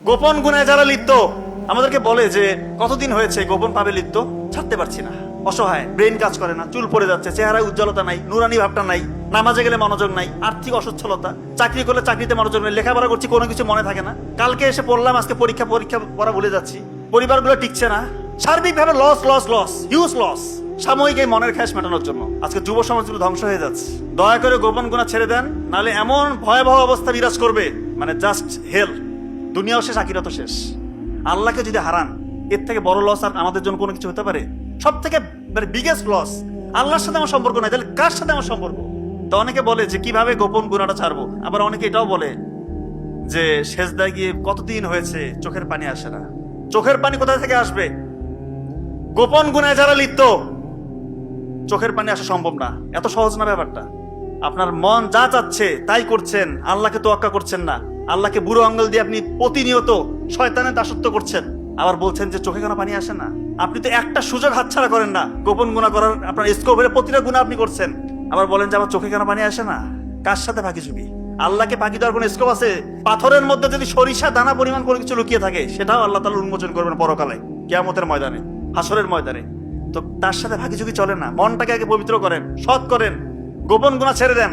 গোপন গুনায় যারা লিপ্ত আমাদেরকে বলে যে কতদিন হয়েছে গোপন পাবে লিপ্ত, ছাড়তে পারছি না, অসহায়, ব্রেন কাজ করে না, চুল পড়ে যাচ্ছে, চেহারায় উজ্জ্বলতা নাই, নুরানি ভাবটা নাই, নামাজে গেলে মনোযোগ নাই, আর্থিক অসচ্ছলতা, চাকরি করলে চাকরিতে মনোযোগ নেই, লেখাপড়া করছি কোনো কিছু মনে থাকে না, কালকে এসে পড়লাম আজকে পরীক্ষা পড়া ভুলে যাচ্ছি, পরিবারগুলো টিকছে না, সার্বিকভাবে loss loss loss, huge loss. সাময়িক এই মনের খ্যাস মেটানোর জন্য আজকে যুব সমাজগুলো ধ্বংস হয়ে যাচ্ছে। দয়া করে গোপন গুনাহ ছেড়ে দেন, নাহলে এমন ভয়াবহ অবস্থা বিরাজ করবে, মানে জাস্ট হেল, দুনিয়াও শেষ আখিরাতও শেষ। আল্লাহকে যদি হারান, এর থেকে বড় লস আর আমাদের জন্য কোনো কিছু হতে পারে? সব থেকে বিগেস্ট লস। আল্লাহর সাথে আমার সম্পর্ক নাই, তাহলে কার সাথে আমার সম্পর্ক? তো অনেকে বলে যে কিভাবে গোপন গুনাহটা ছাড়বো, আবার অনেকে এটাও বলে যে সেজদায় গিয়ে কতদিন হয়েছে চোখের পানি আসে না। চোখের পানি কোথা থেকে আসবে? গোপন গুনায় যারা লিপ্ত চোখের পানি আসা সম্ভব না, এত সহজ না ব্যাপারটা। আপনার মন যা চাচ্ছে তাই করছেন, আল্লাহকে তোয়াক্কা করছেন না, আল্লাহকে বুড়ো আঙ্গুল দিয়ে আপনি প্রতিনিয়ত শয়তানের দাসত্ব করছেন, আবার বলছেন যে চোখে কেন পানি আসে না? আপনি তো একটা সুযোগ হাতছাড়া করেন না গোপন গুনাহ করার, আপনার স্কোপের প্রতিটা গুনাহ আপনি করছেন, আবার বলেন যে আমার চোখে কেন পানি আসে না। কার সাথে ফাঁকি ঝুঁকি? আল্লাহকে ফাঁকি দেওয়ার কোনো স্কোপ আছে? পাথরের মধ্যে যদি সরিষা দানা পরিমাণ কোনো কিছু লুকিয়ে থাকে, সেটাও আল্লাহ তাআলা উন্মোচন করবেন পরকালে, কিয়ামতের ময়দানে, হাসরের ময়দানে। তো তার সাথে ফাঁকি ঝুঁকি চলে না। মনটাকে আগে পবিত্র করেন, সৎ করেন, গোপন গুনাহ ছেড়ে দেন।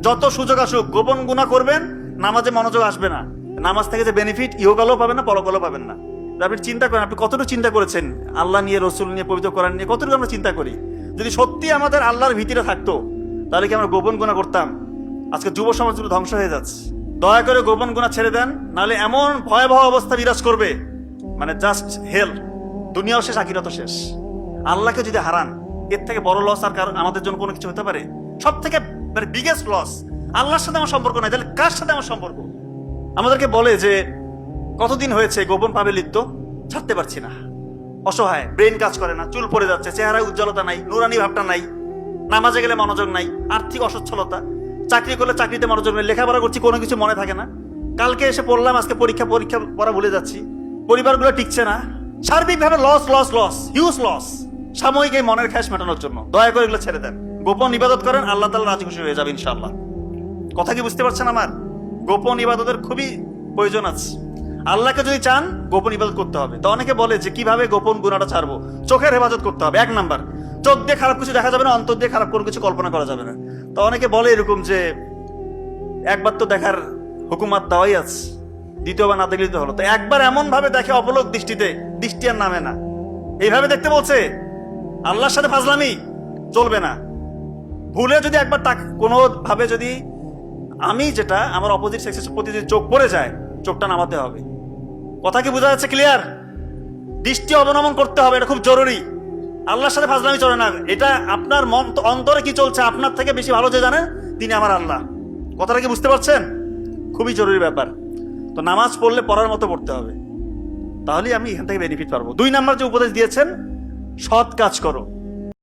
যত সুযোগ আসুক গোপন গুনাহ করবেন, নামাজে মনোযোগ আসবে না। নামাজ থেকে যে বেনিফিট ইহকালেও পাবেন না, পরকালেও পাবেন না। আপনি চিন্তা করেন, আপনি কতটুকু চিন্তা করেছেন আল্লাহ নিয়ে, রসুল নিয়ে, পবিত্র কোরআন নিয়ে, কতটুকু আমরা চিন্তা করি? যদি সত্যি আমাদের আল্লাহর ভীতিটা থাকতো, তাহলে কি আমরা গোপন গুনাহ করতাম? আজকে যুব সমাজগুলো ধ্বংস হয়ে যাচ্ছে। দয়া করে গোপন গুনাহ ছেড়ে দেন, নাহলে এমন ভয়াবহ অবস্থা বিরাজ করবে, মানে জাস্ট হেল, দুনিয়াও শেষ আখিরাতও শেষ। আল্লাহকে যদি হারান, এর থেকে বড় লস আর আমাদের জন্য কোনো কিছু হতে পারে? সব থেকে বিগেস্ট লস। আল্লাহর সাথে আমার সম্পর্ক নাই, তাহলে কার সাথে আমার সম্পর্ক? আমাদেরকে বলে যে কতদিন হয়েছে গোপন পাবে লিপ্ত, ছাড়তে পারছি না, অসহায়, ব্রেন কাজ করে না, চুল পড়ে যাচ্ছে, চেহারায় উজ্জ্বলতা নাই, নুরানি ভাবটা নাই, নামাজে গেলে মনোযোগ নাই, আর্থিক অসচ্ছলতা, চাকরি করলে চাকরিতে মনোযোগ নেই, লেখাপড়া করছি কোনো কিছু মনে থাকে না, কালকে এসে পড়লাম আজকে পরীক্ষা পড়া ভুলে যাচ্ছি, পরিবারগুলো টিকছে না, সার্বিকভাবে loss loss loss, huge loss. সাময়িক এই মনের খ্যাস মেটানোর জন্য দয়া করে এগুলো ছেড়ে দেন, গোপন ইবাদত করেন, আল্লাহ তাআলা রাজি খুশি হয়ে যাবে ইনশাআল্লাহ। কথা কি বুঝতে পারছেন আমার? গোপন ইবাদতের খুবই প্রয়োজন আছে। আল্লাহকে যদি চান, গোপন ইবাদত করতে হবে। তো অনেকে বলে যে কিভাবে গোপন গুনাহটা ছাড়বো? চোখের হেফাজত করতে হবে। 1 নাম্বার, চোখ দিয়ে খারাপ কিছু দেখা যাবে না, অন্তর দিয়ে খারাপ কোনো কিছু কল্পনা করা যাবে না। তো অনেকে বলে এরকম যে একবার তো দেখার হুকুমাত দেওয়াই আছে, দ্বিতীয়বার না দেখলে তো হলো। তো একবার এমন ভাবে দেখে অপলক দৃষ্টিতে, দৃষ্টি আর নামে না, এইভাবে দেখতে বলছে। আল্লাহর সাথে ফাজলামি চলবে না। ভুলে যদি একবার কোনো ভাবে যদি আমি যেটা আমার অপোজিট সেক্সের প্রতি যদি চোখ পড়ে যায়, চোখটা নামাতে হবে। কথা কি বোঝা যাচ্ছে? ক্লিয়ার? দৃষ্টি অবনমন করতে হবে, এটা খুব জরুরি। আল্লাহর সাথে ফাজলামি চলে না। এটা আপনার মন অন্তরে কি চলছে, আপনার থেকে বেশি ভালো যে জানেন, তিনি আমার আল্লাহ। কথাটা কি বুঝতে পারছেন? খুবই জরুরি ব্যাপার। তো নামাজ পড়লে পড়ার মতো পড়তে হবে, তাহলেই আমি এখান থেকে বেনিফিট পাবো। 2 নাম্বার যে উপদেশ দিয়েছেন, সৎ কাজ করো।